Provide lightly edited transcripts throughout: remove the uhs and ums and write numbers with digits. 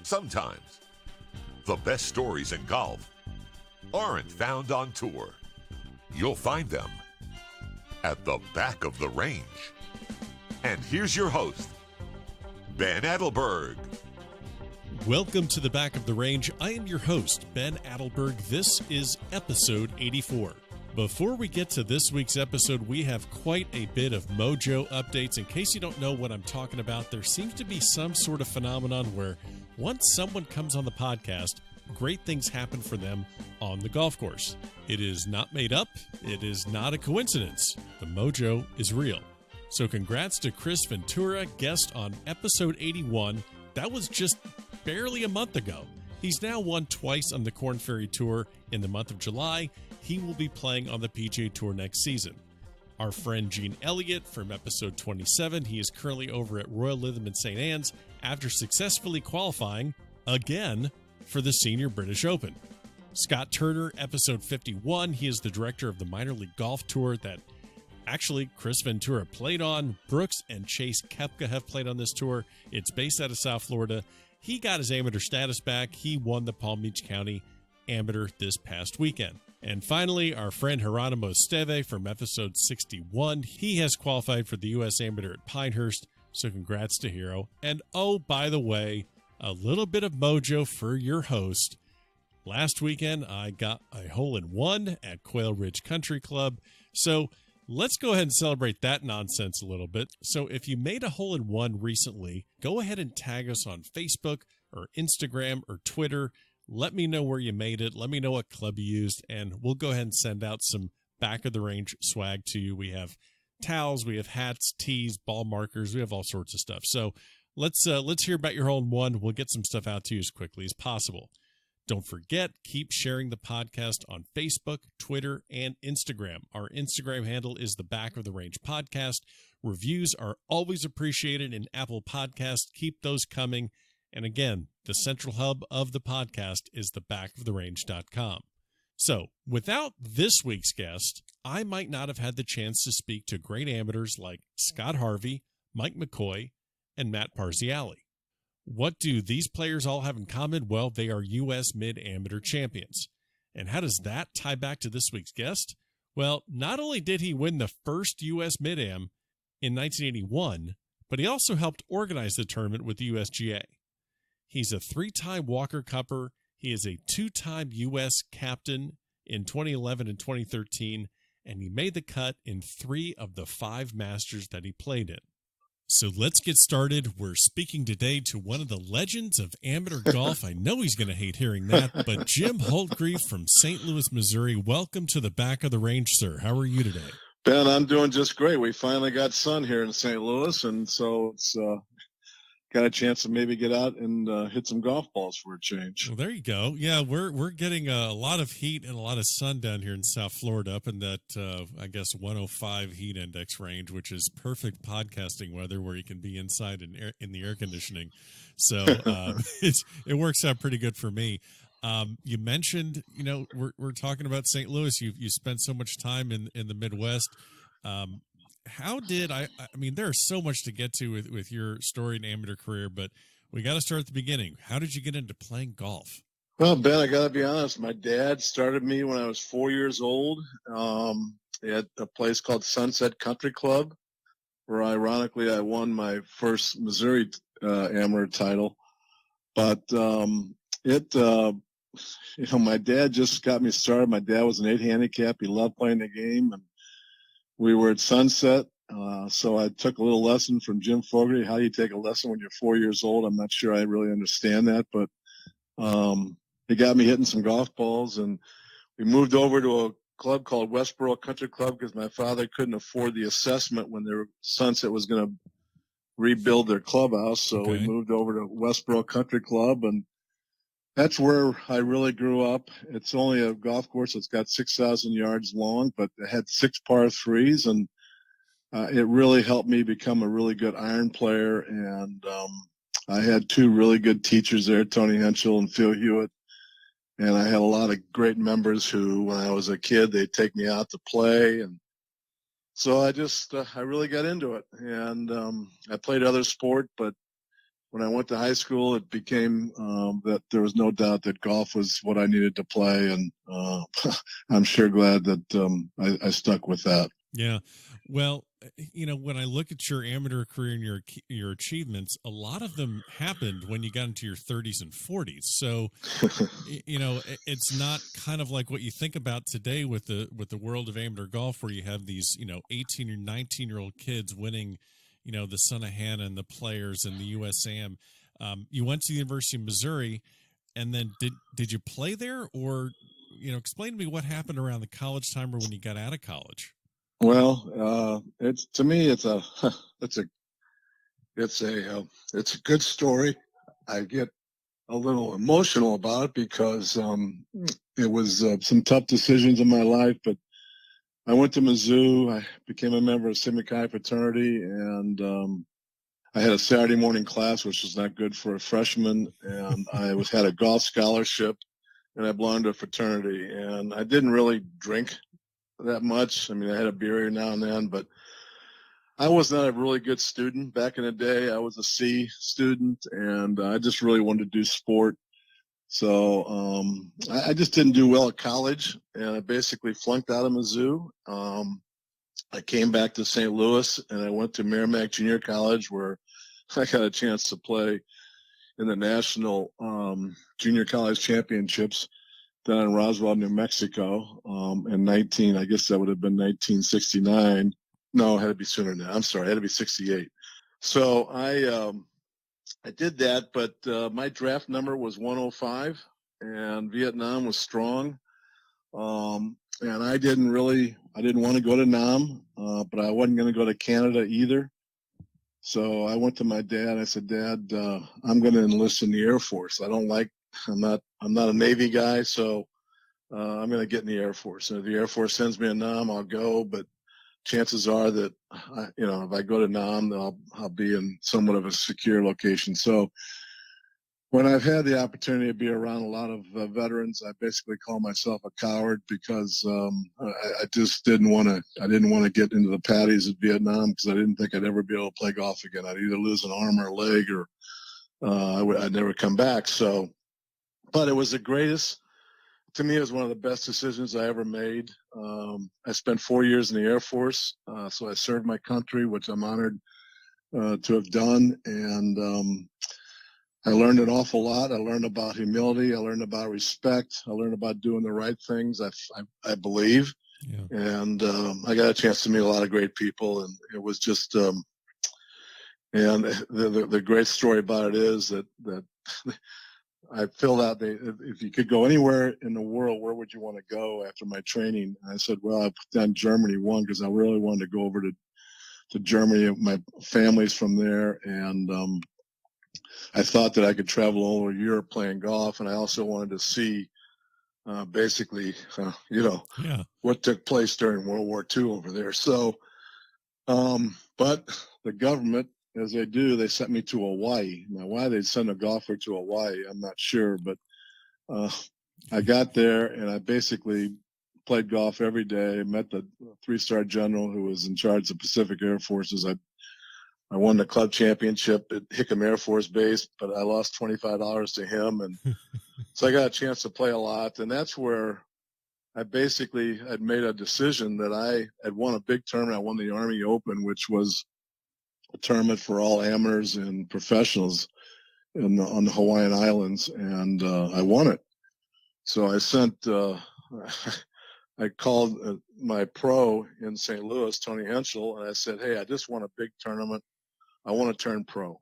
Sometimes the best stories in golf aren't found on tour. You'll find them at the back of the range. And here's your host, Ben Adelberg. Welcome to the back of the range. I am your host, Ben Adelberg. This is episode 84. Before we get to this week's episode, we have quite a bit of mojo updates. In case you don't know what I'm talking about, there seems to be some sort of phenomenon where once someone comes on the podcast, great things happen for them on the golf course. It is not made up. It is not a coincidence. The mojo is real. So congrats to Chris Ventura, guest on episode 81. That was just barely a month ago. He's now won twice on the Korn Ferry Tour in the month of July. He will be playing on the PGA Tour next season. Our friend Gene Elliott from episode 27, he is currently over at Royal Lytham in St. Anne's after successfully qualifying again for the Senior British Open. Scott Turner, episode 51, he is the director of the Minor League Golf Tour that actually Chris Ventura played on. Brooks and Chase Koepka have played on this tour. It's based out of South Florida. He got his amateur status back. He won the Palm Beach County Amateur this past weekend. And finally, our friend Geronimo Esteve from episode 61. He has qualified for the U.S. Amateur at Pinehurst, so congrats to Hero. And oh, by the way, a little bit of mojo for your host. Last weekend, I got a hole-in-one at Quail Ridge Country Club, so let's go ahead and celebrate that nonsense a little bit. So if you made a hole-in-one recently, go ahead and tag us on Facebook or Instagram or Twitter. Let me know where you made it. Let me know what club you used, and we'll go ahead and send out some back-of-the-range swag to you. We have towels, we have hats, tees, ball markers. We have all sorts of stuff. So let's hear about your hole-in-one. We'll get some stuff out to you as quickly as possible. Don't forget, keep sharing the podcast on Facebook, Twitter, and Instagram. Our Instagram handle is the Back of the Range Podcast. Reviews are always appreciated in Apple Podcasts. Keep those coming. And again, the central hub of the podcast is thebackoftherange.com. So, without this week's guest, I might not have had the chance to speak to great amateurs like Scott Harvey, Mike McCoy, and Matt Parziale. What do these players all have in common? Well, they are U.S. Mid-Amateur champions. And how does that tie back to this week's guest? Well, not only did he win the first U.S. Mid-Am in 1981, but he also helped organize the tournament with the USGA. He's a three-time Walker Cupper. He is a two-time U.S. captain in 2011 and 2013, and he made the cut in 3 of the 5 Masters that he played in. So let's get started. We're speaking today to one of the legends of amateur golf. I know he's going to hate hearing that, but Jim Holtgrieve from St. Louis, Missouri. Welcome to the Back of the Range, sir. How are you today? Ben, I'm doing just great. We finally got sun here in St. Louis, and so it's got a chance to maybe get out and hit some golf balls for a change. Well, there you go. Yeah, we're getting a lot of heat and a lot of sun down here in South Florida, up in that, I guess, 105 heat index range, which is perfect podcasting weather where you can be inside in the air conditioning. So it works out pretty good for me. You mentioned, we're talking about St. Louis. You spent so much time in the Midwest. How did I mean, there's so much to get to with your story and amateur career, but we got to start at the beginning. How did you get into playing golf? Well, Ben, I got to be honest. My dad started me when I was 4 years old at a place called Sunset Country Club, where ironically I won my first Missouri amateur title. But my dad just got me started. My dad was an 8 handicap. He loved playing the game, and we were at Sunset, so I took a little lesson from Jim Fogarty. How do you take a lesson when you're 4 years old? I'm not sure I really understand that, but he got me hitting some golf balls, and we moved over to a club called Westboro Country Club because my father couldn't afford the assessment when Sunset was going to rebuild their clubhouse, so we moved over to Westboro Country Club, and that's where I really grew up. It's only a golf course that's got 6,000 yards long, but it had 6 par 3s, and it really helped me become a really good iron player. And I had 2 really good teachers there, Tony Henschel and Phil Hewitt. And I had a lot of great members who, when I was a kid, they'd take me out to play. And so I really got into it. And I played other sport, but when I went to high school, it became that there was no doubt that golf was what I needed to play, and I'm sure glad that I stuck with that. Yeah. Well, when I look at your amateur career and your achievements, a lot of them happened when you got into your 30s and 40s. So, it's not kind of like what you think about today with the world of amateur golf, where you have these 18 or 19-year-old kids winning, the Son of Hannah and the Players and the USAM. You went to the University of Missouri, and then did you play there, or explain to me what happened around the college time or when you got out of college? Well, it's a good story. I get a little emotional about it because it was some tough decisions in my life. But I went to Mizzou. I became a member of Sigma Chi fraternity, and I had a Saturday morning class, which was not good for a freshman. And I had a golf scholarship, and I belonged to a fraternity. And I didn't really drink that much. I mean, I had a beer now and then, but I was not a really good student back in the day. I was a C student, and I just really wanted to do sport. So I just didn't do well at college, and I basically flunked out of Mizzou. I came back to St. Louis, and I went to Merrimack Junior College, where I got a chance to play in the National Junior College Championships down in Roswell, New Mexico, in I guess that would have been 1969. No, it had to be sooner than that. I'm sorry, it had to be 68. So I did that, but my draft number was 105, and Vietnam was strong. And I didn't want to go to Nam, but I wasn't going to go to Canada either. So I went to my dad. I said, Dad, I'm going to enlist in the Air Force. I'm not a Navy guy, so I'm going to get in the Air Force. And if the Air Force sends me to Nam, I'll go. But chances are that, if I go to Nam, I'll be in somewhat of a secure location. So when I've had the opportunity to be around a lot of veterans, I basically call myself a coward because I just didn't want to get into the patties of Vietnam, because I didn't think I'd ever be able to play golf again. I'd either lose an arm or a leg, or I'd never come back. So, but it was the greatest. To me, it was one of the best decisions I ever made. I spent 4 years in the Air Force, so I served my country, which I'm honored to have done. And I learned an awful lot. I learned about humility. I learned about respect. I learned about doing the right things, I believe. Yeah. And I got a chance to meet a lot of great people. And it was just and the great story about it is that I filled out if you could go anywhere in the world, where would you want to go after my training? And I said, well, I've done Germany one, because I really wanted to go over to Germany. My family's from there, and I thought that I could travel all over Europe playing golf, and I also wanted to see basically, what took place during World War II over there. So, but the government, as they do, they sent me to Hawaii. Now, why they'd send a golfer to Hawaii, I'm not sure, but I got there, and I basically played golf every day. Met the 3-star general who was in charge of Pacific Air Forces. I won the club championship at Hickam Air Force Base, but I lost $25 to him, and so I got a chance to play a lot. And that's where I basically had made a decision that I had won a big tournament. I won the Army Open, which was a tournament for all amateurs and professionals on the Hawaiian Islands, and I won it. So I I called my pro in St. Louis, Tony Henschel, and I said, hey, I just won a big tournament. I want to turn pro.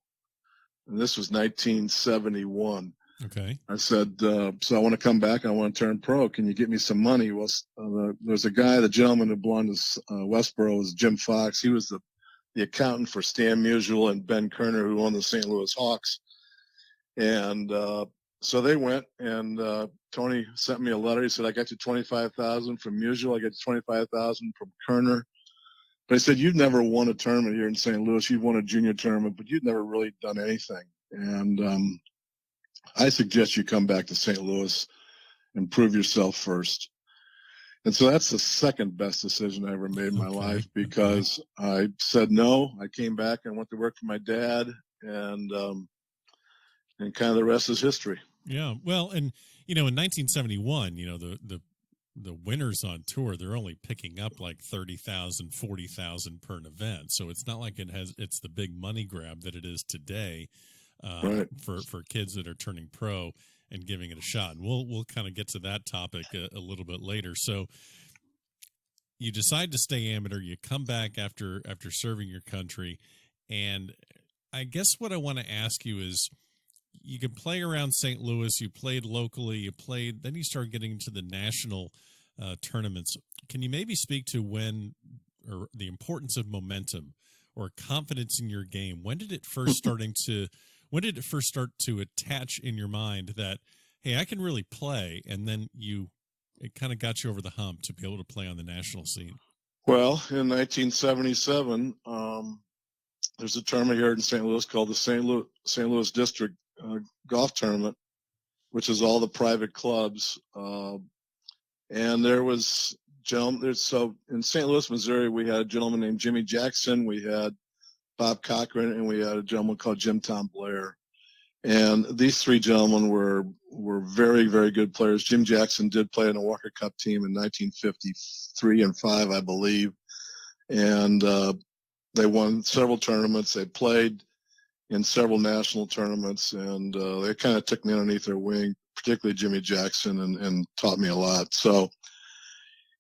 And this was 1971. Okay. I said, so I want to come back. I want to turn pro. Can you get me some money? Well, there's a guy, the gentleman who belonged to Westboro, was Jim Fox. He was the accountant for Stan Musial and Ben Kerner, who owned the St. Louis Hawks. And so they went, and Tony sent me a letter. He said, I got you $25,000 from Musial. I got you $25,000 from Kerner. But he said, you've never won a tournament here in St. Louis. You've won a junior tournament, but you've never really done anything. And I suggest you come back to St. Louis and prove yourself first. And so that's the second best decision I ever made in my life, because I said no. I came back and went to work for my dad, and and kind of the rest is history. Yeah. Well, and, in 1971, the winners on tour, they're only picking up like 30,000, 40,000 per event. So it's not like it's the big money grab that it is today Right. for kids that are turning pro and giving it a shot. And we'll kind of get to that topic a little bit later. So you decide to stay amateur, you come back after serving your country. And I guess what I want to ask you is, you could play around St. Louis, you played locally, then you start getting into the national tournaments. Can you maybe speak to or the importance of momentum or confidence in your game? When did it first start to attach in your mind that, hey, I can really play, and then it kind of got you over the hump to be able to play on the national scene? Well, in 1977, there's a tournament here in St. Louis called the St. Louis District Golf Tournament, which is all the private clubs. And there was so in St. Louis, Missouri, we had a gentleman named Jimmy Jackson, we had Bob Cochran, and we had a gentleman called Jim Tom Blair. And these three gentlemen were very, very good players. Jim Jackson did play in the Walker Cup team in 1953 and 5, I believe. And they won several tournaments. They played in several national tournaments, and they kind of took me underneath their wing, particularly Jimmy Jackson, and taught me a lot. So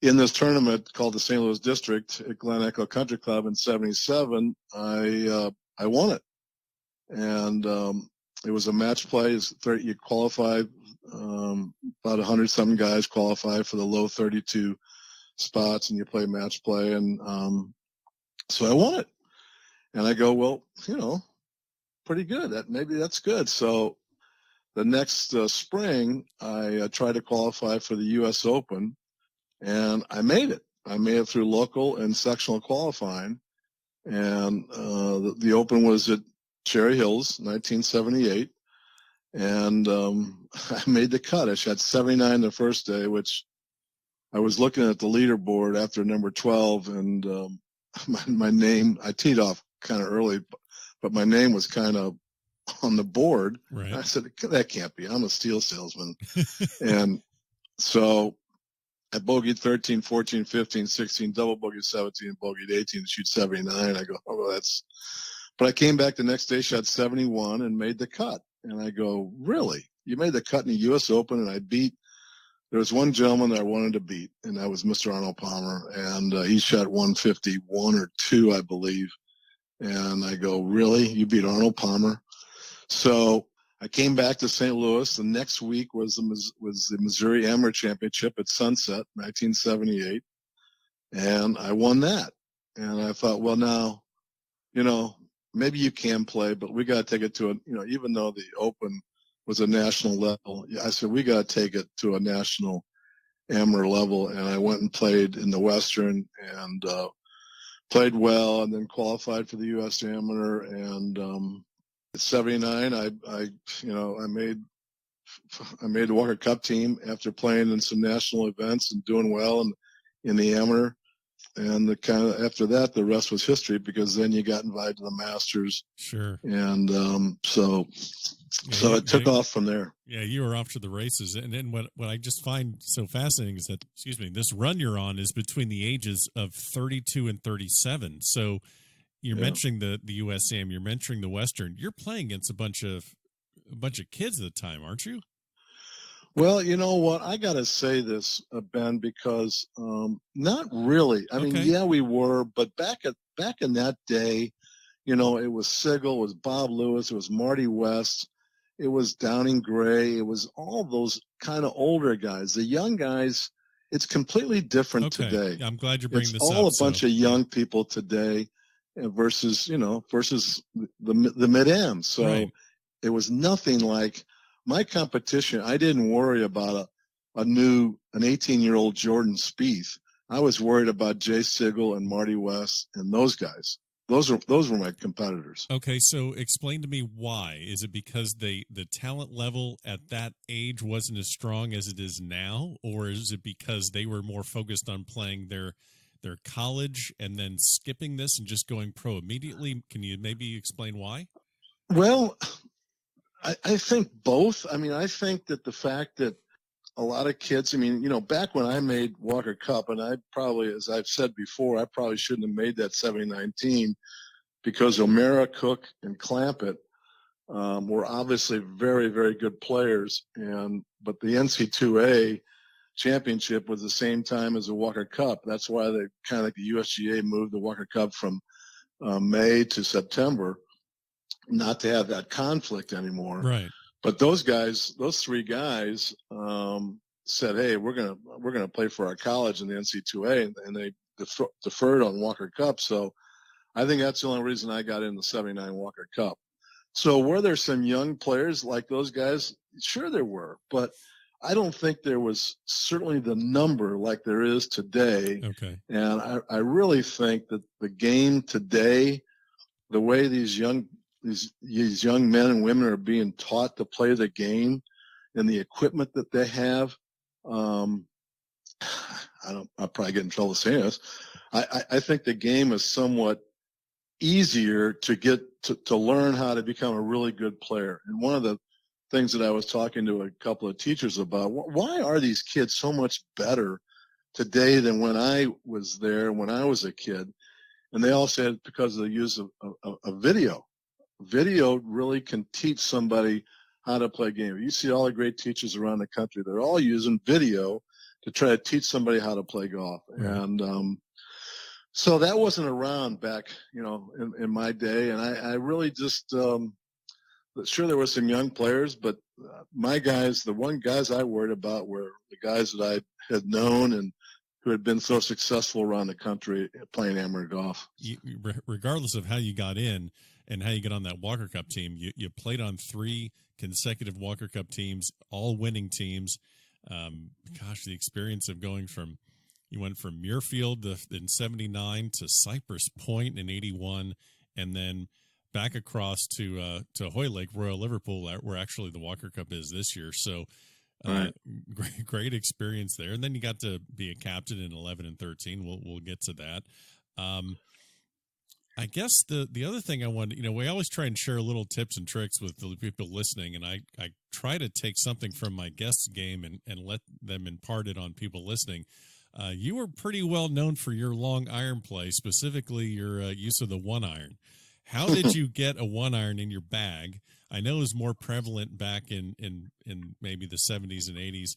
in this tournament called the St. Louis District at Glen Echo Country Club in 77, I won it. And it was a match play. You qualify, about 100-something guys qualify for the low 32 spots, and you play match play. And so I won it. And I go, well, pretty good. Maybe that's good. So the next spring, I tried to qualify for the U.S. Open, and I made it. I made it through local and sectional qualifying. And the Open was at Cherry Hills, 1978. And I made the cut. I shot 79 the first day, which I was looking at the leaderboard after number 12, and my name, I teed off kind of early, but my name was kind of on the board. Right. I said, that can't be. I'm a steel salesman. And so I bogeyed 13, 14, 15, 16, double bogeyed 17, bogeyed 18 to shoot 79. I go, oh, well, but I came back the next day, shot 71 and made the cut. And I go, really? You made the cut in the U.S. Open? And there was one gentleman that I wanted to beat, and that was Mr. Arnold Palmer. And he shot 151 or 2, I believe. And I go, really? You beat Arnold Palmer? So I came back to St. Louis. The next week was the Missouri Amateur Championship at Sunset, 1978. And I won that. And I thought, well, now, maybe you can play, but we got to take it to even though the Open was a national level, I said, we got to take it to a national amateur level. And I went and played in the Western and played well, and then qualified for the U.S. Amateur. And at 79, I made the Walker Cup team after playing in some national events and doing well in the amateur. And after that, the rest was history, because then you got invited to the Masters. Sure. And so it took off from there. Yeah, you were off to the races. And then what I just find so fascinating is that, this run you're on is between the ages of 32 and 37. So you're mentioning the USAM, you're mentioning the Western. You're playing against a bunch of kids at the time, aren't you? Well, you know what? I got to say this, Ben, because not really. I mean, yeah, we were, but back in that day, it was Sigel, it was Bob Lewis, it was Marty West, it was Downing Gray, it was all those kind of older guys. The young guys, it's completely different today. I'm glad you're bringing this up. It's all a bunch of young people today versus the mid-am. So it was nothing like my competition. I didn't worry about an 18-year-old Jordan Spieth. I was worried about Jay Sigel and Marty West and those guys. Those were my competitors. Okay, so explain to me why. Is it because the talent level at that age wasn't as strong as it is now, or is it because they were more focused on playing their college and then skipping this and just going pro immediately? Can you maybe explain why? Well, I think both. I mean, I think that the fact that a lot of kids, I mean, back when I made Walker Cup, and I probably, as I've said before, I probably shouldn't have made that 79 team because O'Mara, Cook, and Clampett were obviously very, very good players. But the NC2A championship was the same time as the Walker Cup. That's why they kind of like the USGA moved the Walker Cup from May to September, not to have that conflict anymore. Right. But those three guys said, "Hey, we're gonna play for our college in the NC2A," and they deferred on Walker Cup. So I think that's the only reason I got in the 79 Walker Cup. So were there some young players like those guys? Sure there were, but I don't think there was certainly the number like there is today. Okay. And I really think that the game today, the way these young men and women are being taught to play the game and the equipment that they have, I'll probably get in trouble saying this. I think the game is somewhat easier to get to learn how to become a really good player. And one of the things that I was talking to a couple of teachers about, why are these kids so much better today than when I was there, when I was a kid? And they all said because of the use of video. Video really can teach somebody how to play a game. You see all the great teachers around the country, they're all using video to try to teach somebody how to play golf. And so that wasn't around back, in my day. And I really just, sure, there were some young players, but my guys, the guys I worried about were the guys that I had known and who had been so successful around the country playing amateur golf. Regardless of how you got in and how you get on that Walker Cup team, you played on 3 consecutive Walker Cup teams, all winning teams. The experience of you went from Muirfield in 79 to Cypress Point in 81, and then back across to Hoylake, Royal Liverpool, where actually the Walker Cup is this year. So right. great experience there. And then you got to be a captain in 11 and 13. We'll get to that. I guess the other thing I wanted, we always try and share little tips and tricks with the people listening, and I try to take something from my guest's game and let them impart it on people listening. You were pretty well known for your long iron play, specifically your use of the 1-iron. How did you get a 1-iron in your bag? I know it was more prevalent back in maybe the 70s and 80s.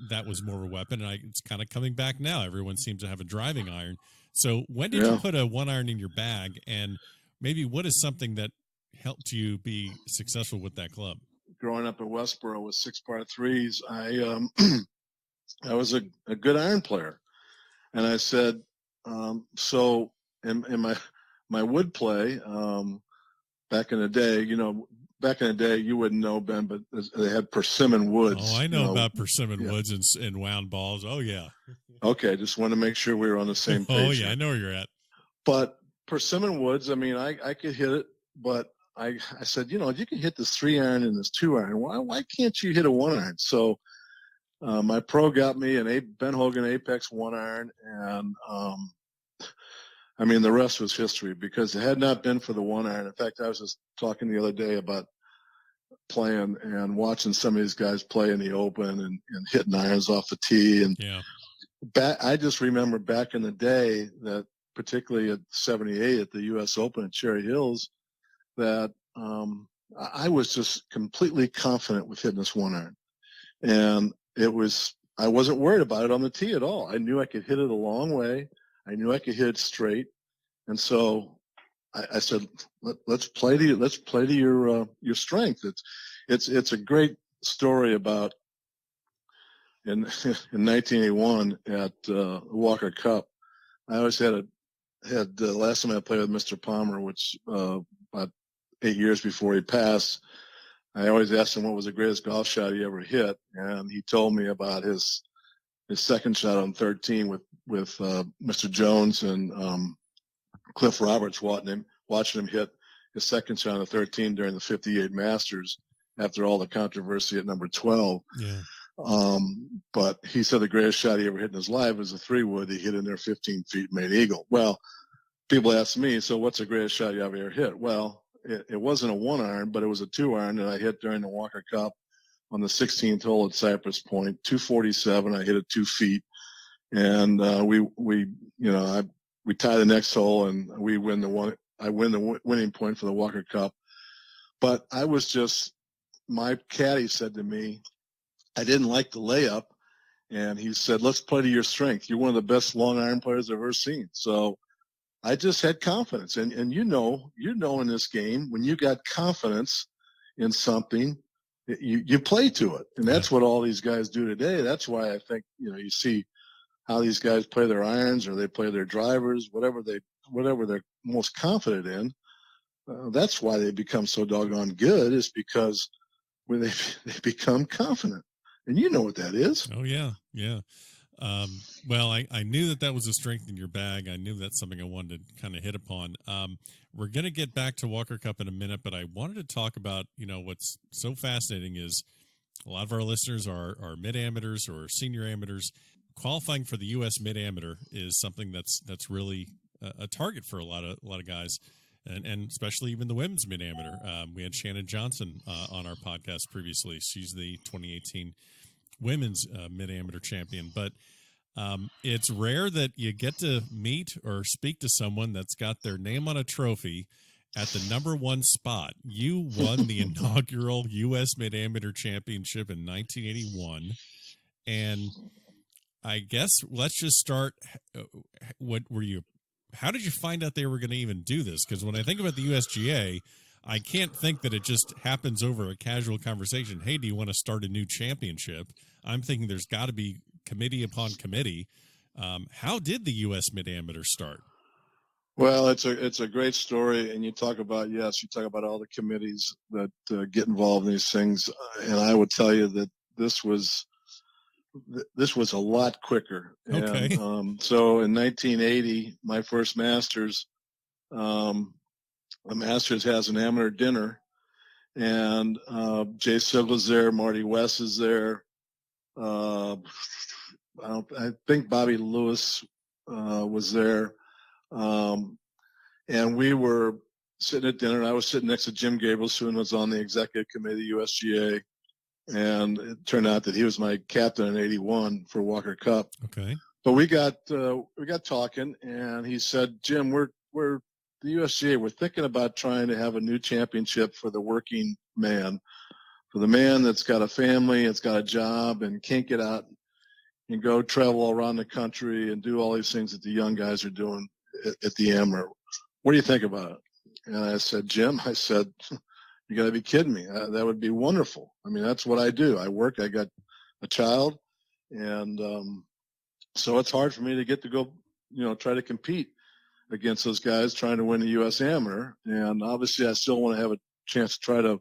That was more of a weapon, and it's kind of coming back now. Everyone seems to have a driving iron. So when did you put a 1-iron in your bag, and maybe what is something that helped you be successful with that club? Growing up in Westboro with 6 par 3s, I was a good iron player. And I said, so in my wood play, back in the day, you wouldn't know, Ben, but they had persimmon woods. Oh, I know about persimmon woods and wound balls. Oh, yeah. Okay, just want to make sure we were on the same page. Oh, yeah, I know where you're at. But persimmon woods, I mean, I could hit it, but I said, you can hit this 3-iron and this 2-iron. Why can't you hit a 1-iron? So my pro got me an Ben Hogan Apex 1-iron, and I mean, the rest was history, because it had not been for the 1-iron. In fact, I was just talking the other day about playing and watching some of these guys play in the Open and hitting irons off the tee. And I just remember back in the day that, particularly at 78 at the U.S. Open at Cherry Hills, that I was just completely confident with hitting this 1-iron. And I wasn't worried about it on the tee at all. I knew I could hit it a long way. I knew I could hit it straight. And so I said, let's play to your strength. It's a great story about in 1981 at Walker Cup. I always had the last time I played with Mr. Palmer, which about 8 years before he passed, I always asked him what was the greatest golf shot he ever hit, and he told me about his second shot on 13 with Mr. Jones and Cliff Roberts watching him hit his second shot on 13 during the 58 Masters after all the controversy at number 12. Yeah. But he said the greatest shot he ever hit in his life was a 3-wood. He hit in there 15 feet, made eagle. Well, people ask me, so what's the greatest shot you ever hit? Well, it wasn't a 1-iron, but it was a 2-iron that I hit during the Walker Cup on the 16th hole at Cypress Point, 247. I hit it 2 feet, and we tie the next hole, and we win I win the winning point for the Walker Cup. But my caddy said to me, I didn't like the layup, and he said, let's play to your strength. You're one of the best long iron players I've ever seen. So I just had confidence. And in this game, when you got confidence in something, you play to it. And that's what all these guys do today. That's why I think, you see how these guys play their irons, or they play their drivers, whatever they're most confident in. That's why they become so doggone good, is because when they become confident. And you know what that is. Oh, yeah. Yeah. Well, I knew that was a strength in your bag. I knew that's something I wanted to kind of hit upon. We're going to get back to Walker Cup in a minute, but I wanted to talk about, what's so fascinating is a lot of our listeners are mid-amateurs or senior amateurs. Qualifying for the U.S. mid-amateur is something that's really a target for a lot of guys, and especially even the women's mid-amateur. We had Shannon Johnson on our podcast previously. She's the 2018 women's mid-amateur champion, but it's rare that you get to meet or speak to someone that's got their name on a trophy at the number 1 spot. You won the inaugural U.S. Mid-Amateur Championship in 1981, and I guess let's just start. How did you find out they were going to even do this? Because when I think about the USGA, I can't think that it just happens over a casual conversation. Hey, do you want to start a new championship? I'm thinking there's got to be committee upon committee. How did the U.S. Mid-Amateur start? Well, it's a great story, and you talk about all the committees that get involved in these things, and I would tell you that this was a lot quicker. Okay. And, so in 1980, my first Masters, the Masters has an amateur dinner, and Jay Silva's there, Marty West is there. I think Bobby Lewis was there. And we were sitting at dinner, and I was sitting next to Jim Gabriels, who was on the executive committee, USGA. And it turned out that he was my captain in 81 for Walker Cup. Okay. But we got talking, and he said, Jim, we're the USGA, we're thinking about trying to have a new championship for the working man, for the man that's got a family, that's got a job, and can't get out and go travel all around the country and do all these things that the young guys are doing at the amateur. What do you think about it? And I said, Jim, you got to be kidding me. That would be wonderful. I mean, that's what I do. I work. I got a child, and so it's hard for me to get to go, try to compete against those guys trying to win the U.S. Amateur. And obviously, I still want to have a chance to try to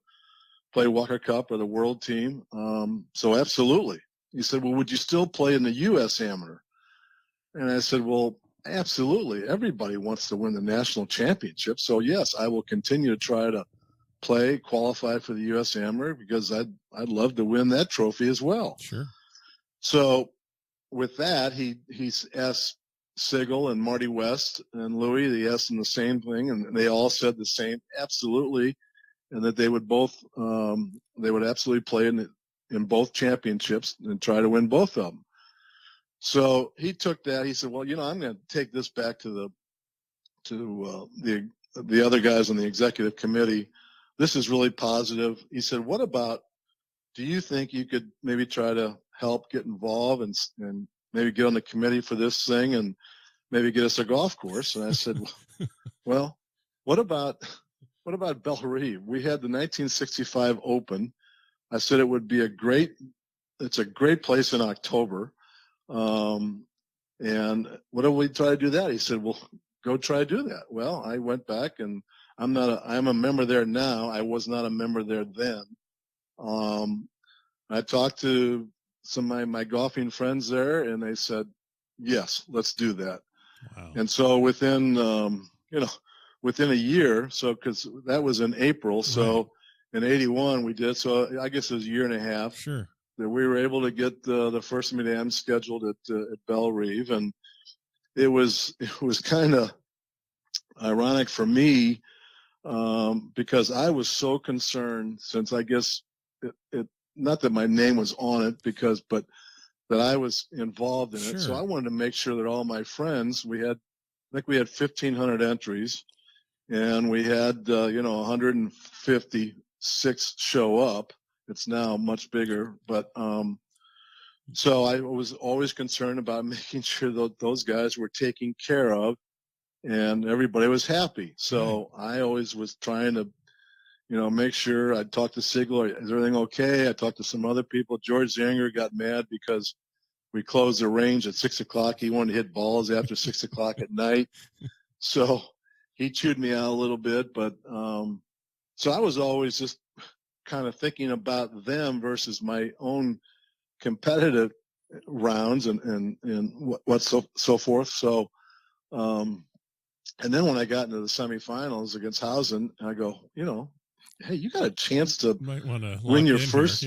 play Walker Cup or the World Team. So absolutely. He said, well, would you still play in the U.S. Amateur? And I said, well, absolutely. Everybody wants to win the national championship. So yes, I will continue to try to qualify for the U.S. Amateur, because I'd love to win that trophy as well. Sure. So with that, he asked Sigel and Marty West and Louis, he asked them the same thing, and they all said the same, absolutely, and that they would absolutely play in both championships and try to win both of them. So he took that. He said, well, I'm going to take this back to the other guys on the executive committee. This is really positive. He said, do you think you could maybe try to help get involved and maybe get on the committee for this thing and maybe get us a golf course? And I said, well, what about Bellerive? We had the 1965 Open. I said it would be it's a great place in October. And what if we try to do that? He said, well, go try to do that. Well, I went back, and I'm a member there now. I was not a member there then. I talked to some of my golfing friends there, and they said, yes, let's do that. Wow. And so within a year, so because that was in April, so in 81 we did, so I guess it was a year and a half. Sure. That we were able to get the first Mid-Am scheduled at Bellerive, and it was kind of ironic for me. because I was so concerned, since I guess it not that my name was on it, but that I was involved in it. So I wanted to make sure that all my friends, I think we had 1,500 entries, and we had 156 show up. It's now much bigger, but so I was always concerned about making sure that those guys were taken care of and everybody was happy. So I always was trying to, make sure. I talked to Sigler, is everything okay? I talked to some other people. George Zanger got mad because we closed the range at 6 o'clock. He wanted to hit balls after 6 o'clock at night. So he chewed me out a little bit, but so I was always just kind of thinking about them versus my own competitive rounds and what so forth. So, and then when I got into the semifinals against Hausen, I go, hey, you got a chance to win your first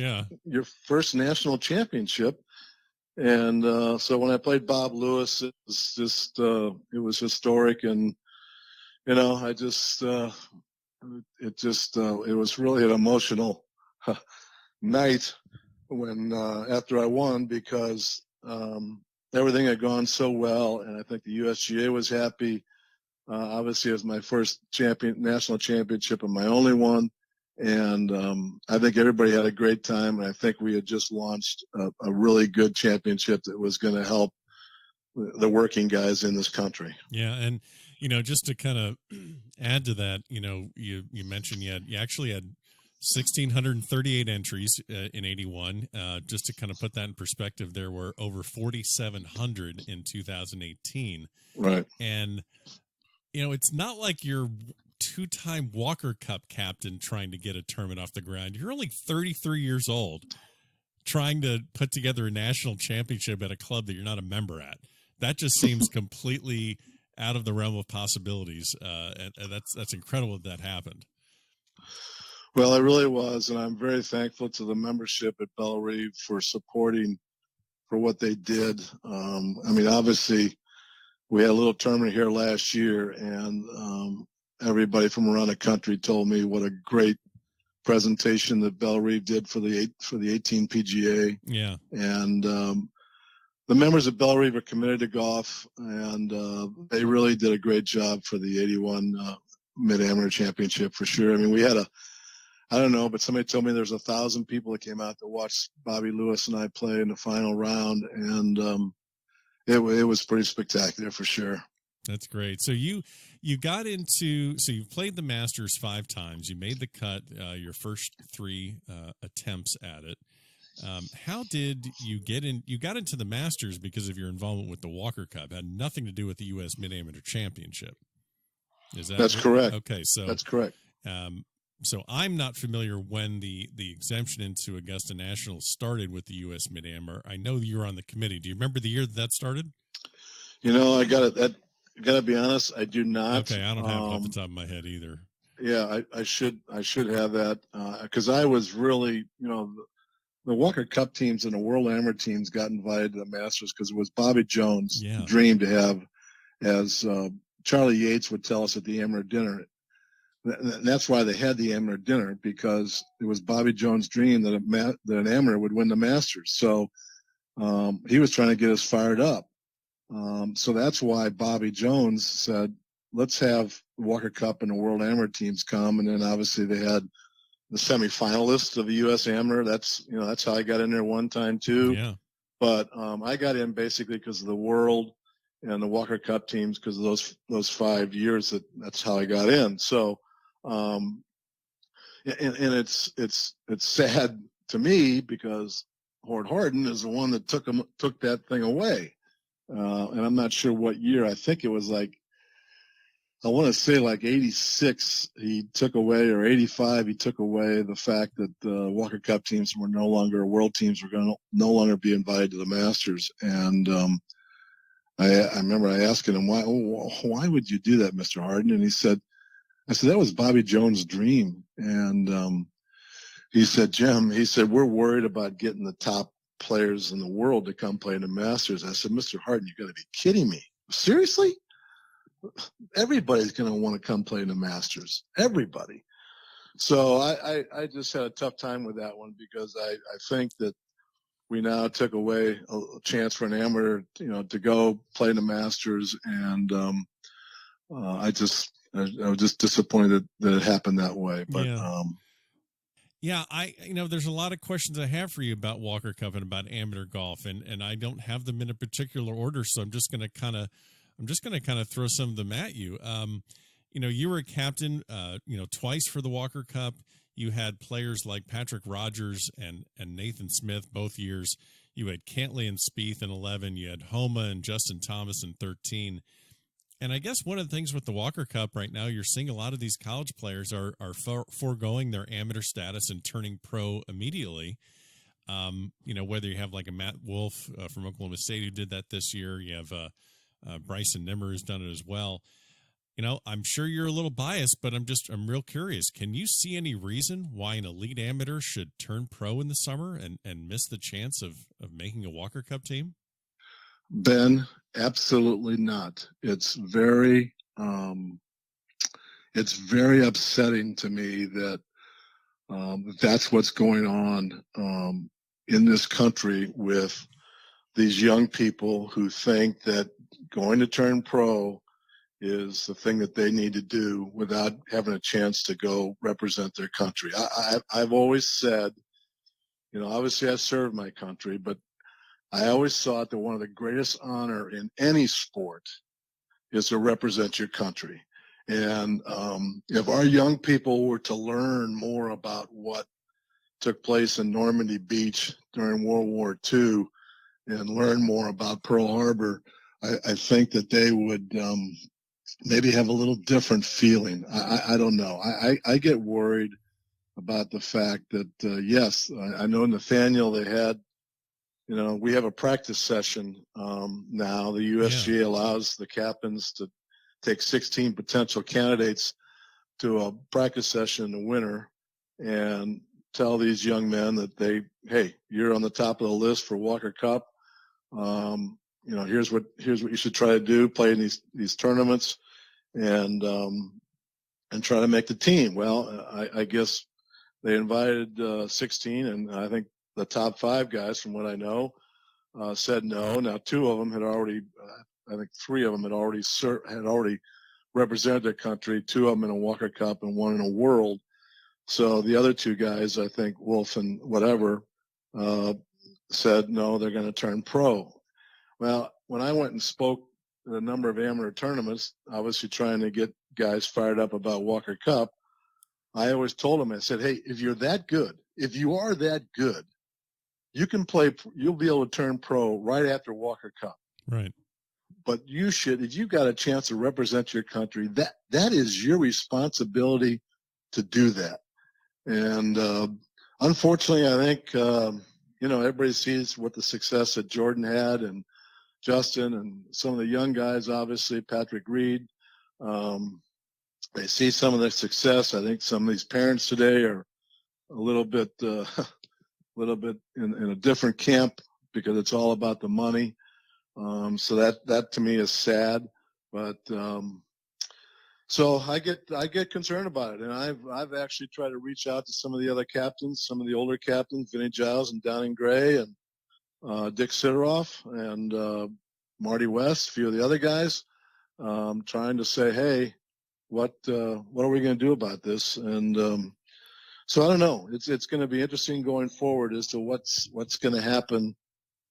national championship. And so when I played Bob Lewis, it was just it was historic, and it was really an emotional night when after I won, because everything had gone so well, and I think the USGA was happy. Obviously, it was my first national championship and my only one. And I think everybody had a great time. And I think we had just launched a really good championship that was going to help the working guys in this country. Yeah. And, just to kind of add to that, you mentioned you actually had 1,638 entries in 81. Just to kind of put that in perspective, there were over 4,700 in 2018. Right. And, it's not like you're two-time Walker Cup captain trying to get a tournament off the ground. You're only 33 years old trying to put together a national championship at a club that you're not a member at. That just seems completely out of the realm of possibilities. And that's incredible that happened. Well, it really was, and I'm very thankful to the membership at Bellerive for supporting for what they did. Obviously, we had a little tournament here last year, and everybody from around the country told me what a great presentation that Bellerive did for the 18 PGA. Yeah, and the members of Bellerive are committed to golf, and they really did a great job for the 81 MidAmateur Championship for sure. I mean, we had I don't know, but somebody told me there's 1,000 people that came out to watch Bobby Lewis and I play in the final round, and it was pretty spectacular for sure. That's great. So you've played the Masters 5 times. You made the cut your first 3 attempts at it. How did you get in? You got into the Masters because of your involvement with the Walker Cup. It had nothing to do with the U.S. MidAmateur Championship. That's correct? Okay, so that's correct. So I'm not familiar when the exemption into Augusta National started with the U.S. MidAmateur. I know you were on the committee. Do you remember the year that started? I got to be honest, I do not. Okay, I don't have it off the top of my head either. Yeah, I should have that because I was really, the Walker Cup teams and the World Amateur teams got invited to the Masters because it was Bobby Jones' dream to have, as Charlie Yates would tell us at the amateur dinner. That's why they had the amateur dinner, because it was Bobby Jones' dream that an amateur would win the Masters. So he was trying to get us fired up. So that's why Bobby Jones said, let's have the Walker Cup and the World Amateur teams come. And then obviously they had the semifinalists of the U.S. Amateur. That's how I got in there one time too. Yeah. But I got in basically because of the World and the Walker Cup teams, because of those 5 years. That's how I got in. So, and it's sad to me because Hort Harden is the one that took that thing away. And I'm not sure what year. I think it was I want to say 86 he took away, or 85 he took away the fact that the Walker Cup teams were no longer, world teams were going to no longer be invited to the Masters. And I remember I asked him, why would you do that, Mr. Harden? And I said, that was Bobby Jones' dream. And he said, Jim, we're worried about getting the top players in the world to come play in the Masters. I said, Mr. Harden, you got to be kidding me. Seriously? everybody's going to want to come play in the Masters. Everybody. So I just had a tough time with that one because I think that we now took away a chance for an amateur, to go play in the Masters, and I was just disappointed that it happened that way. But yeah, there's a lot of questions I have for you about Walker Cup and about amateur golf, and I don't have them in a particular order, so I'm just going to kind of throw some of them at you. You were a captain, twice for the Walker Cup. You had players like Patrick Rogers and Nathan Smith both years. You had Cantley and Spieth in 11. You had Homa and Justin Thomas in 13. And I guess one of the things with the Walker Cup right now, you're seeing a lot of these college players are foregoing their amateur status and turning pro immediately. Whether you have like a Matt Wolf from Oklahoma State who did that this year, you have Bryson Nimmer who's done it as well. I'm sure you're a little biased, but I'm real curious. Can you see any reason why an elite amateur should turn pro in the summer and miss the chance of making a Walker Cup team? Ben, absolutely not. It's very upsetting to me that that's what's going on in this country with these young people who think that going to turn pro is the thing that they need to do without having a chance to go represent their country. I've always said, obviously I served my country, but I always thought that one of the greatest honor in any sport is to represent your country. And if our young people were to learn more about what took place in Normandy Beach during World War II and learn more about Pearl Harbor, I think that they would maybe have a little different feeling. I don't know. I get worried about the fact that, yes, I know Nathaniel, they had, we have a practice session now. The USGA allows the captains to take 16 potential candidates to a practice session in the winter and tell these young men that hey, you're on the top of the list for Walker Cup. Here's what you should try to do: play in these tournaments and try to make the team. Well, I guess they invited 16, and I think the top 5 guys, from what I know, said no. Now, 2 of them had already, I think 3 of them had already represented their country. 2 of them in a Walker Cup and 1 in a World. So the other 2 guys, I think Wolf and whatever, said no, they're going to turn pro. Well, when I went and spoke at a number of amateur tournaments, obviously trying to get guys fired up about Walker Cup, I always told them, I said, hey, if you are that good, you can play, you'll be able to turn pro right after Walker Cup. Right. But you should, if you've got a chance to represent your country, that is your responsibility to do that. And unfortunately, I think, everybody sees what the success that Jordan had and Justin and some of the young guys, obviously, Patrick Reed. They see some of their success. I think some of these parents today are a little bit in a different camp because it's all about the money. So that to me is sad. But so I get concerned about it, and I've actually tried to reach out to some of the other captains, some of the older captains, Vinny Giles and Downing Gray and Dick Sidoroff and Marty West, a few of the other guys, trying to say, hey, what are we going to do about this? And so I don't know. It's going to be interesting going forward as to what's going to happen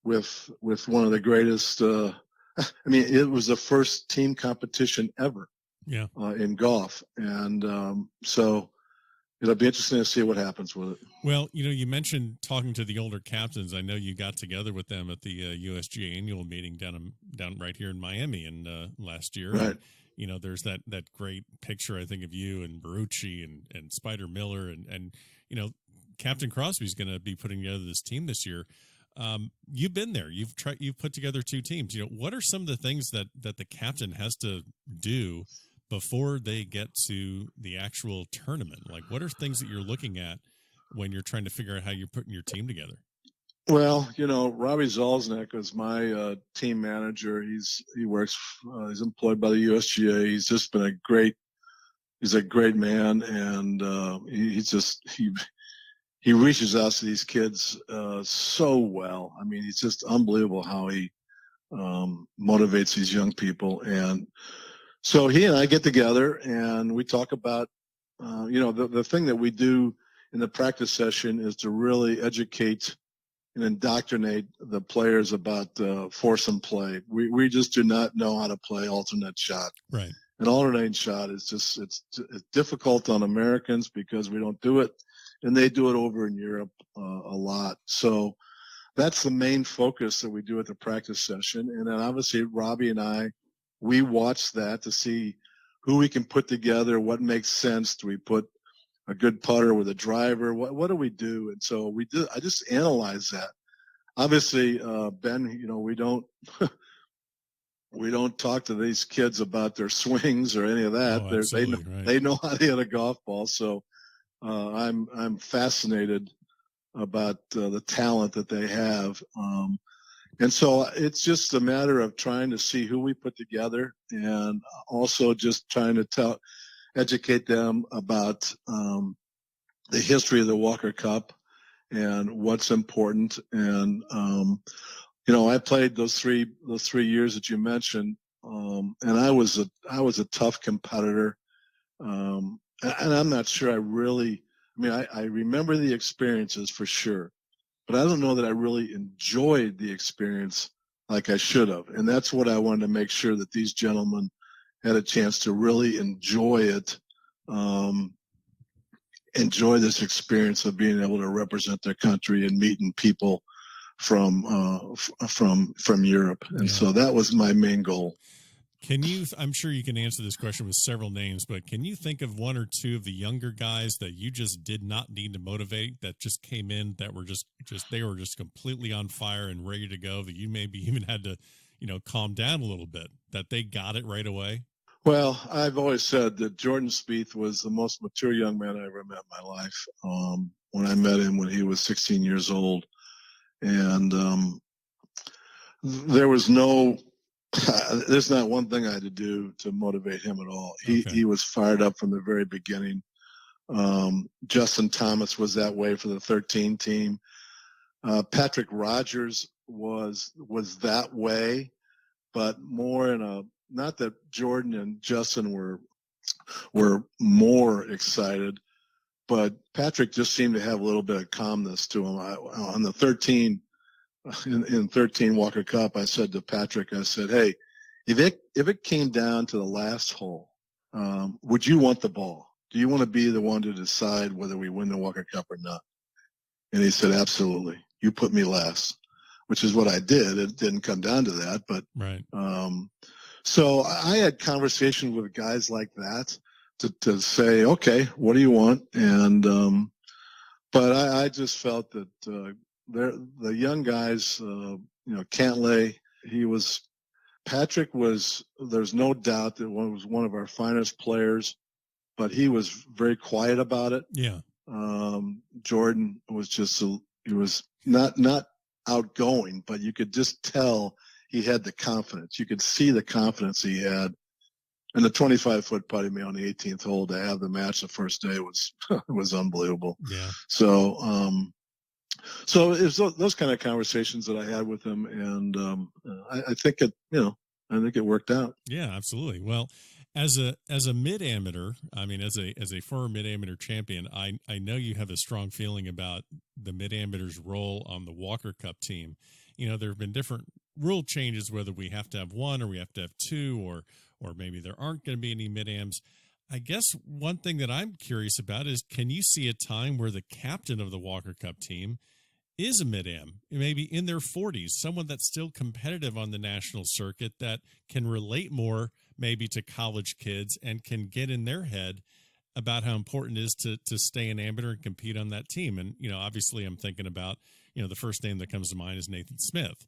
with one of the greatest. It was the first team competition ever. Yeah. In golf, and so it'll be interesting to see what happens with it. Well, you mentioned talking to the older captains. I know you got together with them at the USGA annual meeting down right here in Miami last year. Right. And, there's that great picture, I think, of you and Barucci and Spider Miller and Captain Crosby's going to be putting together this team this year. You've been there. You've put together 2 teams. What are some of the things that the captain has to do before they get to the actual tournament? Like, what are things that you're looking at when you're trying to figure out how you're putting your team together? Well, Robbie Zalznick is my team manager. He works. He's employed by the USGA. He's just been he's a great man, and he reaches out to these kids so well. I mean, it's just unbelievable how he motivates these young people. And so he and I get together and we talk about, the thing that we do in the practice session is to really educate and indoctrinate the players about foursome play. We just do not know how to play alternate shot. Right. An alternating shot is just it's difficult on Americans because we don't do it, and they do it over in Europe a lot. So that's the main focus that we do at the practice session. And then obviously Robbie and we watch that to see who we can put together, what makes sense. Do we put a good putter with a driver? What do we do? And so I just analyze that. Obviously, Ben, we don't talk to these kids about their swings or any of that. Oh, they know how to hit a golf ball. So I'm fascinated about the talent that they have. And so it's just a matter of trying to see who we put together and also just trying to educate them about the history of the Walker Cup and what's important. And, I played those three years that you mentioned. And I was a tough competitor. And I'm not sure I remember the experiences for sure, but I don't know that I really enjoyed the experience like I should have. And that's what I wanted to make sure that these gentlemen had a chance to really enjoy it, enjoy this experience of being able to represent their country and meeting people from Europe. And so that was my main goal. I'm sure you can answer this question with several names, but can you think of one or two of the younger guys that you just did not need to motivate, that just came in, that were they were just completely on fire and ready to go, that you maybe even had to, calm down a little bit, that they got it right away? Well, I've always said that Jordan Spieth was the most mature young man I ever met in my life. When I met him when he was 16 years old, and there's not one thing I had to do to motivate him at all. He was fired up from the very beginning. Justin Thomas was that way for the 13 team. Patrick Rogers was that way, but more not that Jordan and Justin were more excited, but Patrick just seemed to have a little bit of calmness to him. On the 13 Walker Cup, I said to Patrick, I said, "Hey, if it came down to the last hole, would you want the ball? Do you want to be the one to decide whether we win the Walker Cup or not?" And he said, "Absolutely. You put me last," which is what I did. It didn't come down to that, but right. So I had conversations with guys like that to say, "Okay, what do you want?" And but I just felt that the young guys, Cantlay, Patrick there's no doubt that was one of our finest players, but he was very quiet about it. Yeah. Jordan was he was not outgoing, but you could just tell he had the confidence. You could see the confidence he had. And the 25-foot putt he made on the 18th hole to have the match the first day was unbelievable. Yeah. So it was those kind of conversations that I had with him, and I think it worked out. Yeah, absolutely. Well, as a mid-amateur, as a former mid-amateur champion, I know you have a strong feeling about the mid-amateur's role on the Walker Cup team. There have been different rule changes, whether we have to have one or we have to have two, or maybe there aren't going to be any mid-ams. I guess one thing that I'm curious about is, can you see a time where the captain of the Walker Cup team is a mid-am, maybe in their 40s, someone that's still competitive on the national circuit, that can relate more maybe to college kids and can get in their head about how important it is to stay an amateur and compete on that team? And, obviously I'm thinking about, the first name that comes to mind is Nathan Smith.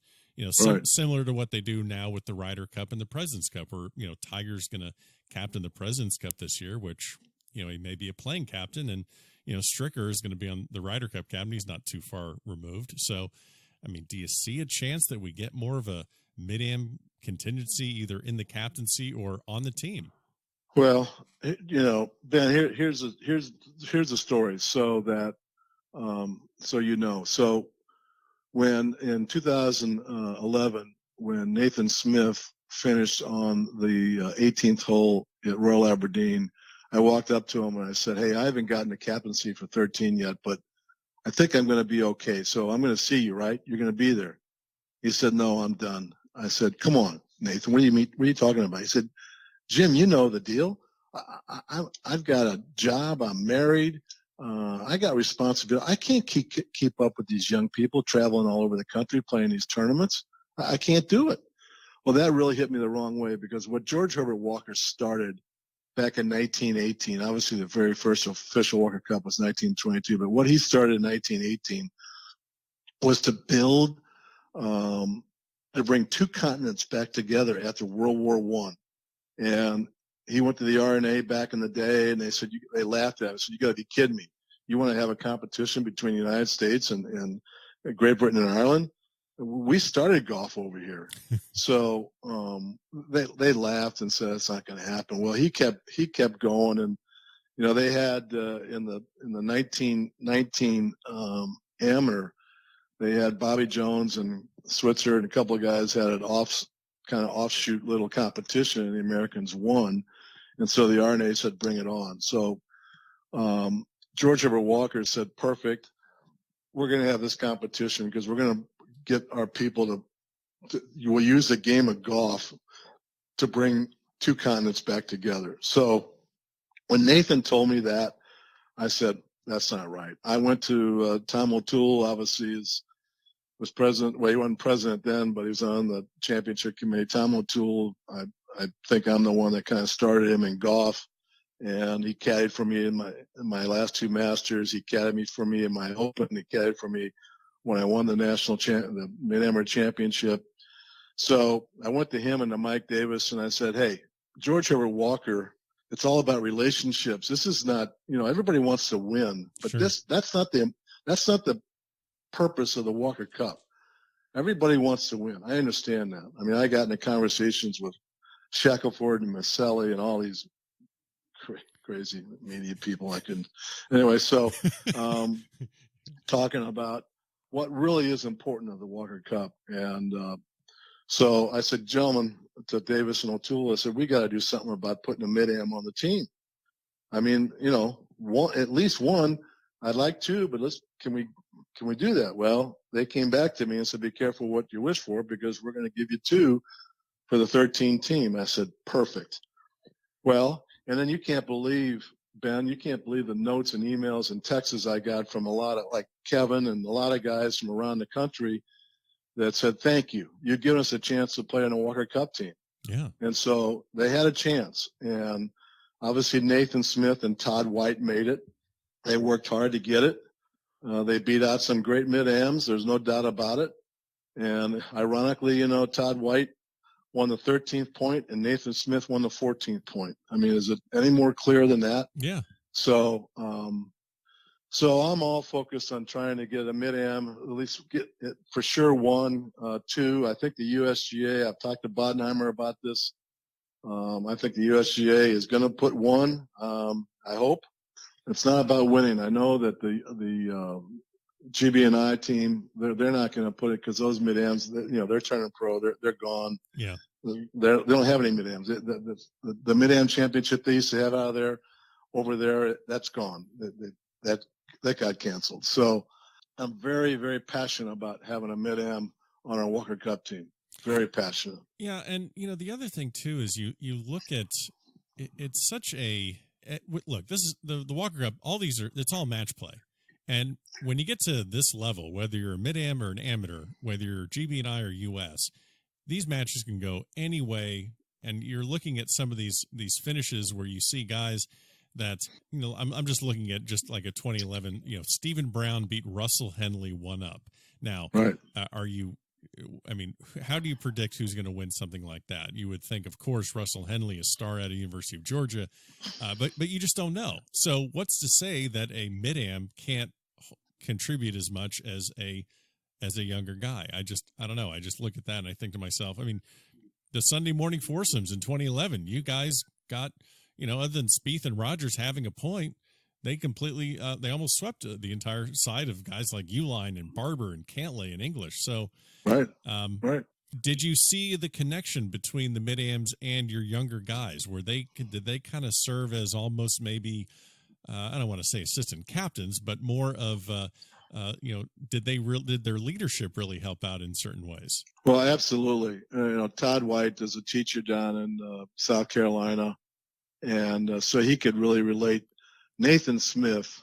Right. Similar to what they do now with the Ryder Cup and the President's Cup, where, Tiger's going to captain the President's Cup this year, which, he may be a playing captain, and, Stricker is going to be on the Ryder Cup captain. He's not too far removed. So I mean, do you see a chance that we get more of a mid-am contingency either in the captaincy or on the team? Well, Ben, here's the story. So that, so when in 2011, when Nathan Smith finished on the 18th hole at Royal Aberdeen, I walked up to him and I said, "Hey, I haven't gotten a captaincy for 13 yet, but I think I'm going to be okay. So I'm going to see you, right? You're going to be there." He said, "No, I'm done." I said, "Come on, Nathan, what are you talking about?" He said, "Jim, you know the deal. I've got a job. I'm married. I got responsibility. I can't keep up with these young people traveling all over the country playing these tournaments. I can't do it." Well, that really hit me the wrong way, because what George Herbert Walker started back in 1918, obviously the very first official Walker Cup was 1922, but what he started in 1918 was to build, to bring two continents back together after World War I. And he went to the RNA back in the day, and they laughed at him. Said, "You got to be kidding me. You want to have a competition between the United States and Great Britain and Ireland? We started golf over here." So they laughed and said it's not going to happen. Well, he kept going, and they had in the 1919 amateur, they had Bobby Jones and Switzer and a couple of guys had an offshoot little competition, and the Americans won. And so the RNA said, "Bring it on." So George Herbert Walker said, "Perfect. We're going to have this competition because we're going to get our people we'll use the game of golf to bring two continents back together." So when Nathan told me that, I said, "That's not right." I went to Tom O'Toole, obviously was president. Well, he wasn't president then, but he was on the championship committee. Tom O'Toole, I think I'm the one that kind of started him in golf, and he caddied for me in my last two Masters. He caddied for me in my Open. He caddied for me when I won the the MidAmateur championship. So I went to him and to Mike Davis, and I said, "Hey, George Herbert Walker, it's all about relationships. This is not, everybody wants to win, but Sure. that's not the purpose of the Walker Cup. Everybody wants to win. I understand that. I mean, I got into conversations with Shackelford and Maselli and all these crazy media people. Anyway, so talking about what really is important of the Walker Cup. And so I said, "Gentlemen," to Davis and O'Toole, I said, "We got to do something about putting a mid-am on the team. I mean, at least one. I'd like two, but can we do that?" Well, they came back to me and said, "Be careful what you wish for, because we're going to give you two for the 13 team." I said, "Perfect." Well, and then you can't believe, Ben, the notes and emails and texts I got from a lot of, like Kevin and a lot of guys from around the country that said, "Thank you. You've given us a chance to play on a Walker Cup team." Yeah. And so they had a chance. And obviously Nathan Smith and Todd White made it. They worked hard to get it. They beat out some great mid-ams. There's no doubt about it. And ironically, Todd White won the 13th point and Nathan Smith won the 14th point. I mean, is it any more clear than that? Yeah. So, so I'm all focused on trying to get a mid-am, at least get it for sure one, two. I think the USGA, I've talked to Bodenheimer about this. I think the USGA is going to put one. I hope. It's not about winning. I know that the GB&I team, they're not going to put it, because those mid-ams, they're turning pro. They're gone. Yeah. They don't have any mid-ams. The mid-am championship they used to have over there, that's gone. That got canceled. So I'm very, very passionate about having a mid-am on our Walker Cup team. Very passionate. Yeah, and the other thing too is you look at it's such a look. This is the Walker Cup. All these it's all match play, and when you get to this level, whether you're a mid-am or an amateur, whether you're GB&I or US, these matches can go any way. And you're looking at some of these finishes where you see guys that I'm just looking at just like a 2011. Stephen Brown beat Russell Henley 1-up. Now, right. How do you predict who's going to win something like that? You would think, of course, Russell Henley, a star out of University of Georgia, but you just don't know. So what's to say that a mid-am can't contribute as much as a as a younger guy. I don't know. I just look at that and I think to myself, I mean, the Sunday morning foursomes in 2011, you guys got, other than Spieth and Rogers having a point, they completely, they almost swept the entire side of guys like Uline and Barber and Cantlay and English. So, right. Did you see the connection between the mid-ams and your younger guys? Did they kind of serve as almost maybe, I don't want to say assistant captains, but more of, did their leadership really help out in certain ways? Well, absolutely. Todd White is a teacher down in South Carolina, and so he could really relate. Nathan Smith,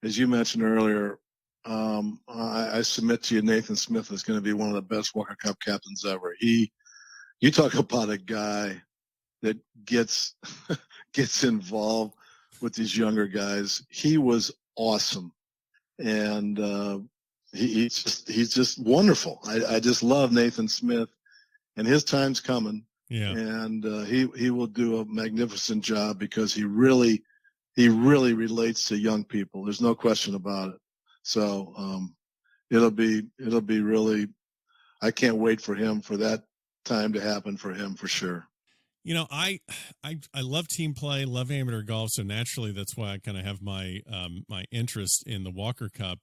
as you mentioned earlier, I submit to you, Nathan Smith is going to be one of the best Walker Cup captains ever. You talk about a guy that gets involved with these younger guys. He was awesome, and he's just wonderful. I just love Nathan Smith, and his time's coming. Yeah, and he will do a magnificent job because he really relates to young people. There's no question about it. So it'll be really. I can't wait for that time to happen for him for sure. I love team play, love amateur golf, so naturally that's why I kind of have my my interest in the Walker Cup.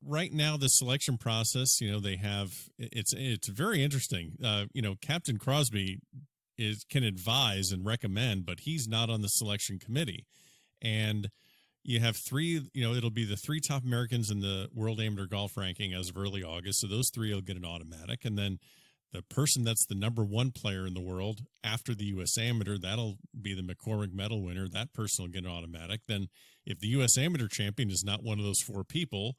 Right now the selection process, they have it's very interesting. Captain Crosby can advise and recommend, but he's not on the selection committee, and you have three. It'll be the three top Americans in the World Amateur Golf Ranking as of early August, so those three will get an automatic, and then the person that's the number one player in the world after the U.S. Amateur, that'll be the McCormick Medal winner. That person will get an automatic. Then if the U.S. Amateur champion is not one of those four people,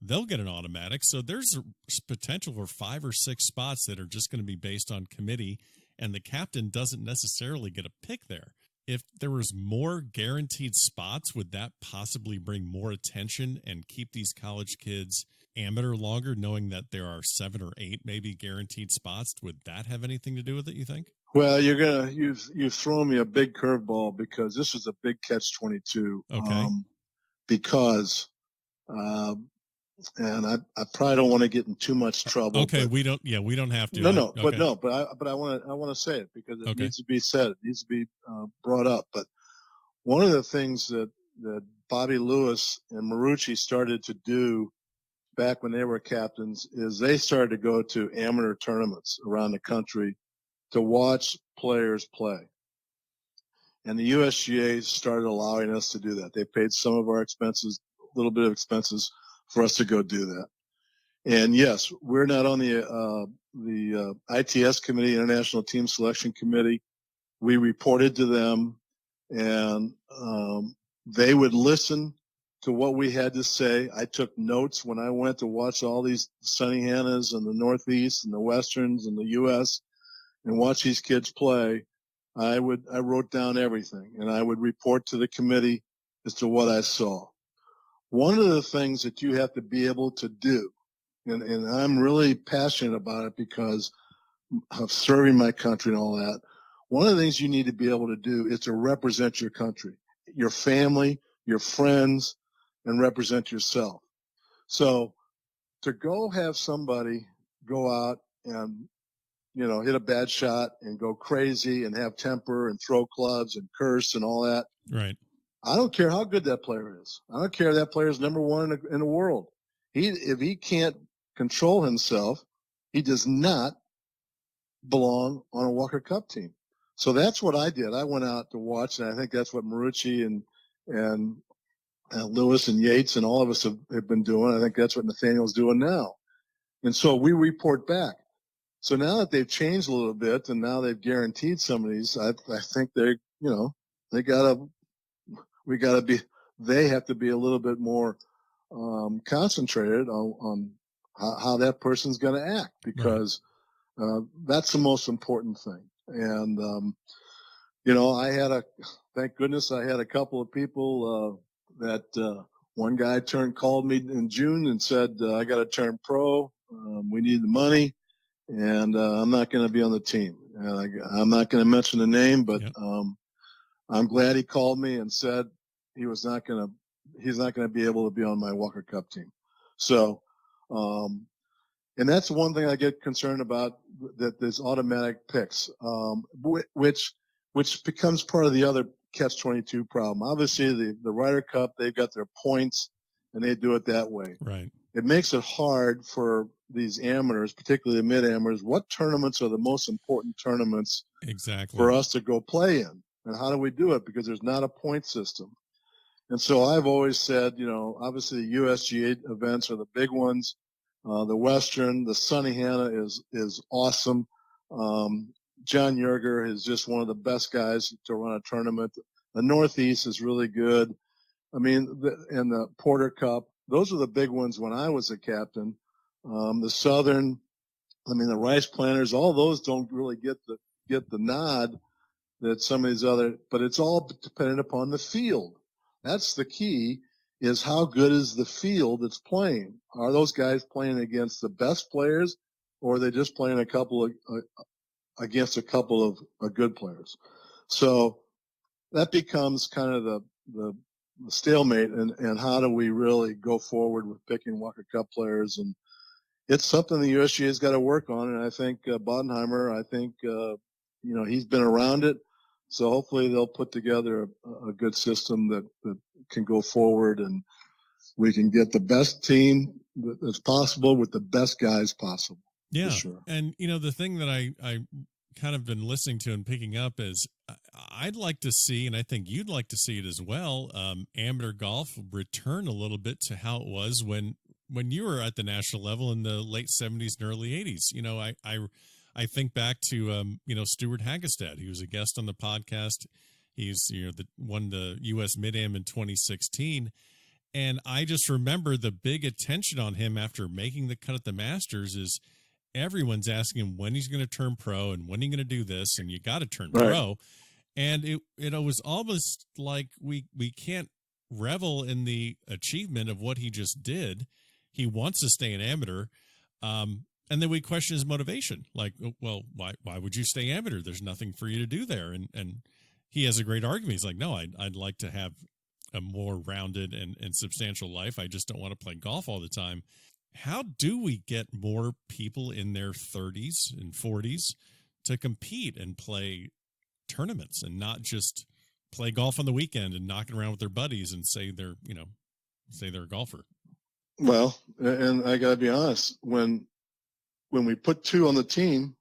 they'll get an automatic. So there's a potential for 5 or 6 spots that are just going to be based on committee, and the captain doesn't necessarily get a pick there. If there was more guaranteed spots, would that possibly bring more attention and keep these college kids amateur longer, knowing that there are 7 or 8 maybe guaranteed spots? Would that have anything to do with it, you think? Well, you've thrown me a big curveball because this is a big catch-22. Okay. Because and I probably don't want to get in too much trouble. Okay, we don't have to. No, okay. but I want to say it because it Okay. needs to be said. It needs to be brought up. But one of the things that Bobby Lewis and Marucci started to do back when they were captains is they started to go to amateur tournaments around the country to watch players play. And the USGA started allowing us to do that. They paid some of our expenses, a little bit of expenses for us to go do that. And yes, we're not on the ITS committee, International Team Selection Committee. We reported to them, and they would listen to what we had to say. I took notes when I went to watch all these Sunny Hannahs and the Northeast and the Westerns and the U.S. and watch these kids play. I wrote down everything, and I would report to the committee as to what I saw. One of the things that you have to be able to do, and I'm really passionate about it because of serving my country and all that, one of the things you need to be able to do is to represent your country, your family, your friends, and represent yourself. So to go have somebody go out and, hit a bad shot and go crazy and have temper and throw clubs and curse and all that. Right. I don't care how good that player is. I don't care if that player is number one in the world. If he can't control himself, he does not belong on a Walker Cup team. So that's what I did. I went out to watch, and I think that's what Marucci and Lewis and Yates and all of us have been doing. I think that's what Nathaniel's doing now. And so we report back. So now that they've changed a little bit and now they've guaranteed some of these, I think they have to be a little bit more concentrated on how that person's going to act, because that's the most important thing. And, thank goodness I had a couple of people that one guy called me in June and said, I got to turn pro. We need the money, and I'm not going to be on the team. I'm not going to mention the name, but I'm glad he called me and said he's not going to be able to be on my Walker Cup team. So And that's one thing I get concerned about, that there's automatic picks, which becomes part of the other catch-22 problem. Obviously, the Ryder Cup, they've got their points, and they do it that way. Right. It makes it hard for these amateurs, particularly the mid-amateurs. What tournaments are the most important tournaments exactly for us to go play in? And how do we do it? Because there's not a point system. And so I've always said, obviously the USGA events are the big ones. The Western, the Sonny Hanna is awesome. John Yerger is just one of the best guys to run a tournament. The Northeast is really good. I mean, and the Porter Cup, those are the big ones when I was a captain. The Southern, the Rice Planters, all those don't really get the nod that some of these other, but it's all dependent upon the field. That's the key, is how good is the field that's playing? Are those guys playing against the best players, or are they just playing against a couple of good players? So that becomes kind of the stalemate, and how do we really go forward with picking Walker Cup players? And it's something the USGA has got to work on. And I think Bodenheimer, he's been around it. So hopefully they'll put together a good system that can go forward, and we can get the best team that's possible with the best guys possible. Yeah. For sure. And, the thing that I kind of been listening to and picking up is I'd like to see, and I think you'd like to see it as well, amateur golf return a little bit to how it was when you were at the national level in the late 70s and early 80s. I think back to, Stuart Hagestad. He was a guest on the podcast. He's, won the U.S. Mid-Am in 2016. And I just remember the big attention on him after making the cut at the Masters is everyone's asking him when he's going to turn pro and when he's going to do this, and you got to turn pro. And it was almost like we can't revel in the achievement of what he just did. He wants to stay an amateur. And then we question his motivation. Like, well, why would you stay amateur? There's nothing for you to do there. And he has a great argument. He's like, no, I'd like to have a more rounded and substantial life. I just don't want to play golf all the time. How do we get more people in their 30s and 40s to compete and play tournaments and not just play golf on the weekend and knocking around with their buddies and say they're a golfer? Well, and I got to be honest, when we put two on the team,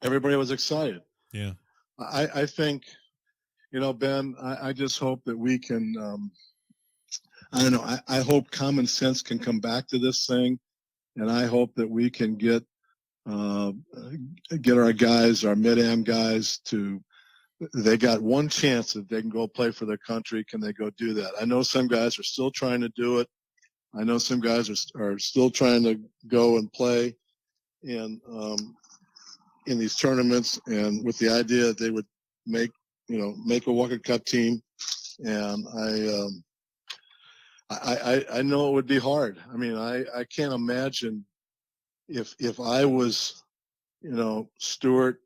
everybody was excited. Yeah. I think, Ben, I just hope that we can, I don't know, I hope common sense can come back to this thing, and I hope that we can get our guys, our mid-am guys, they got one chance that they can go play for their country. Can they go do that? I know some guys are still trying to do it. I know some guys are still trying to go and play in these tournaments, and with the idea that they would make a Walker Cup team. And I know it would be hard. I can't imagine if I was, Stuart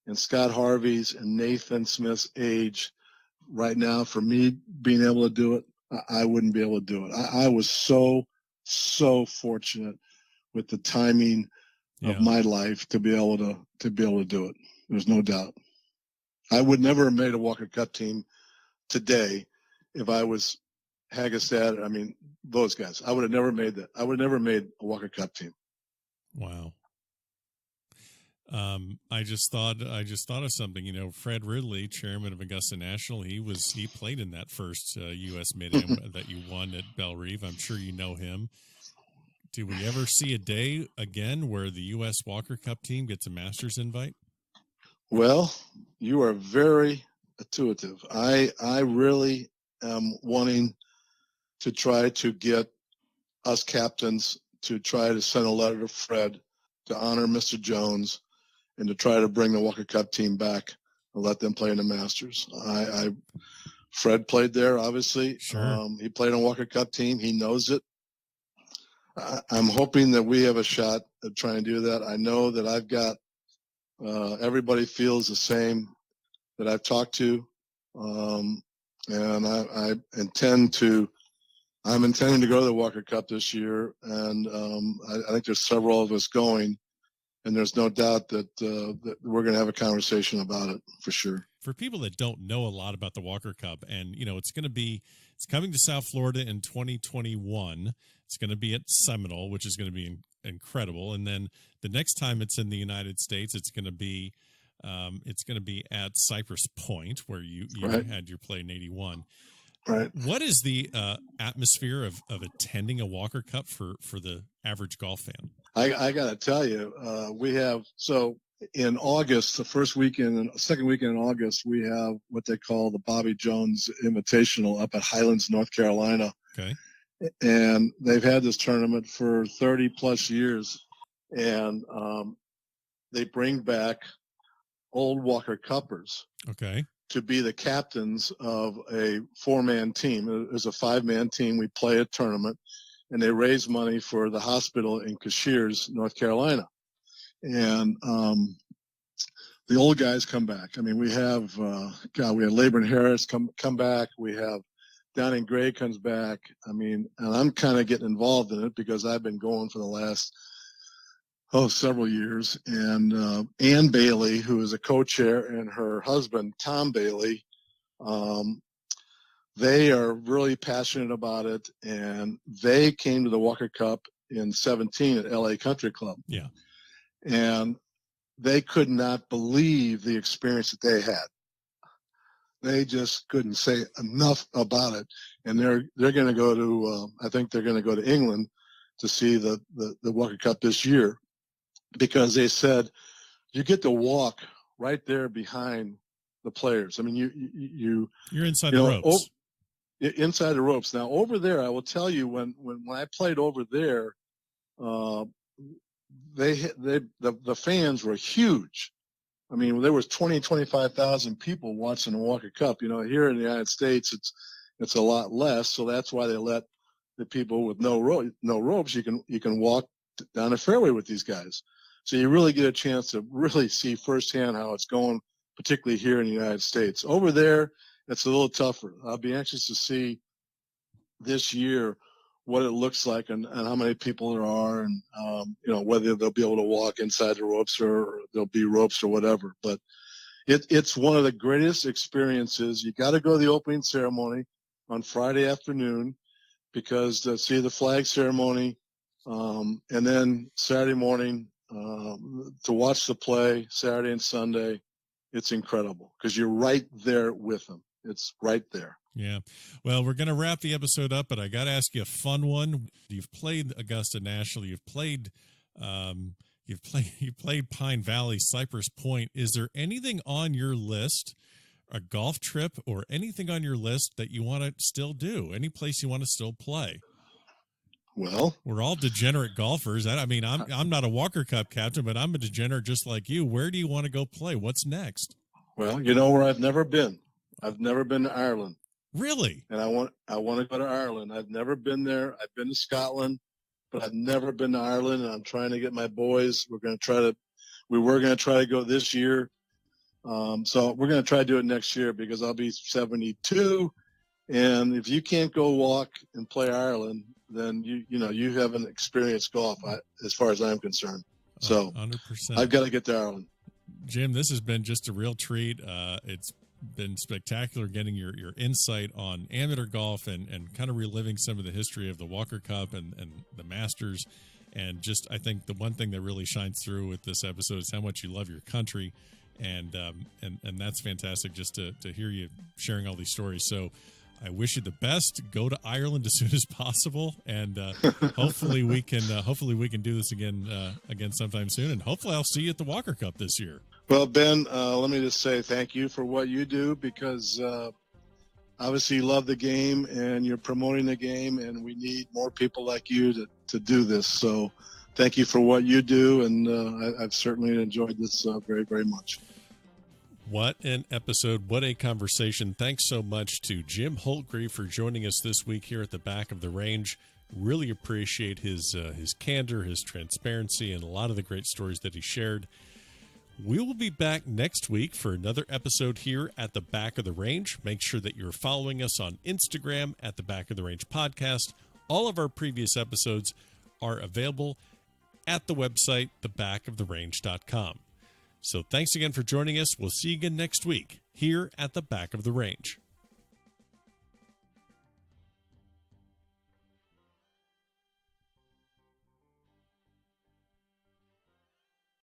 and Scott Harvey's and Nathan Smith's age right now, for me being able to do it, I wouldn't be able to do it. I was so fortunate with the timing of my life to be able to do it. There's no doubt. I would never have made a Walker Cup team today if I was Hagestad. Those guys. I would have never made that. I would have never made a Walker Cup team. Wow. I just thought of something. Fred Ridley, chairman of Augusta National, he played in that first U.S. Mid-Am that you won at Bellerive. I'm sure you know him. Do we ever see a day again where the U.S. Walker Cup team gets a Masters invite? Well, you are very intuitive. I really am wanting to try to get us captains to try to send a letter to Fred to honor Mr. Jones and to try to bring the Walker Cup team back and let them play in the Masters. Fred played there, obviously. Sure. He played on Walker Cup team. He knows it. I'm hoping that we have a shot at trying to do that. I know that I've got everybody feels the same that I've talked to, and I intend to. I'm intending to go to the Walker Cup this year, and I think there's several of us going, and there's no doubt that we're going to have a conversation about it for sure. For people that don't know a lot about the Walker Cup, and it's coming to South Florida in 2021. It's going to be at Seminole, which is going to be incredible, and then the next time it's in the United States, it's going to be at Cypress Point, where you right. had your play in '81. Right. What is the atmosphere of attending a Walker Cup for the average golf fan? I got to tell you, we have in August, the second weekend in August, we have what they call the Bobby Jones Invitational up at Highlands, North Carolina. Okay. And they've had this tournament for 30 plus years, and they bring back old Walker Cuppers. Okay. To be the captains of a 4-man team. There's a 5-man team. We play a tournament, and they raise money for the hospital in Cashiers, North Carolina. And the old guys come back. I mean, we have Laban Harris come back. We have Downing Gray comes back. I mean, and I'm kind of getting involved in it because I've been going for the last several years. And Ann Bailey, who is a co-chair, and her husband, Tom Bailey, they are really passionate about it. And they came to the Walker Cup in 2017 at LA Country Club. Yeah. And they could not believe the experience that they had. They just couldn't say enough about it. And they're going to go to, I think they're going to go to England to see the Walker Cup this year, because they said you get to walk right there behind the players. I mean, you're inside the ropes. Inside the ropes. Now over there, I will tell you, when I played over there, the fans were huge. I mean, there was 25,000 people watching the Walker Cup. Here in the United States, it's a lot less. So that's why they let the people with no ropes. You can walk down the fairway with these guys. So you really get a chance to really see firsthand how it's going, particularly here in the United States. Over there, it's a little tougher. I'll be anxious to see this year what it looks like and how many people there are, and whether they'll be able to walk inside the ropes or there'll be ropes or whatever. But it's one of the greatest experiences. You got to go to the opening ceremony on Friday afternoon, because to see the flag ceremony, and then Saturday morning to watch the play Saturday and Sunday. It's incredible because you're right there with them. It's right there. Yeah. Well, we're going to wrap the episode up, but I got to ask you a fun one. You've played Augusta National. You've played Pine Valley, Cypress Point. Is there anything on your list, a golf trip or anything on your list that you want to still do? Any place you want to still play? Well, we're all degenerate golfers. I'm not a Walker Cup captain, but I'm a degenerate just like you. Where do you want to go play? What's next? Well, you know where I've never been? I've never been to Ireland. Really? And I want to go to Ireland. I've never been there. I've been to Scotland, but I've never been to Ireland. And I'm trying to get my boys. We were going to try to go this year. So we're going to try to do it next year, because I'll be 72. And if you can't go walk and play Ireland, then you haven't experienced golf, as far as I'm concerned. So 100%. I've got to get to Ireland. Jim, this has been just a real treat. It's been spectacular getting your insight on amateur golf and kind of reliving some of the history of the Walker Cup and the Masters. And just, I think the one thing that really shines through with this episode is how much you love your country. And that's fantastic just to hear you sharing all these stories. So I wish you the best. Go to Ireland as soon as possible, and hopefully we can do this again sometime soon. And hopefully I'll see you at the Walker Cup this year. Well, Ben, let me just say thank you for what you do, because obviously you love the game and you're promoting the game, and we need more people like you to do this. So thank you for what you do, and I've certainly enjoyed this very, very much. What an episode. What a conversation. Thanks so much to Jim Holtgrieve for joining us this week here at the Back of the Range. Really appreciate his candor, his transparency, and a lot of the great stories that he shared. We will be back next week for another episode here at the Back of the Range. Make sure that you're following us on Instagram at the Back of the Range Podcast. All of our previous episodes are available at the website, thebackoftherange.com. So thanks again for joining us. We'll see you again next week here at the Back of the Range.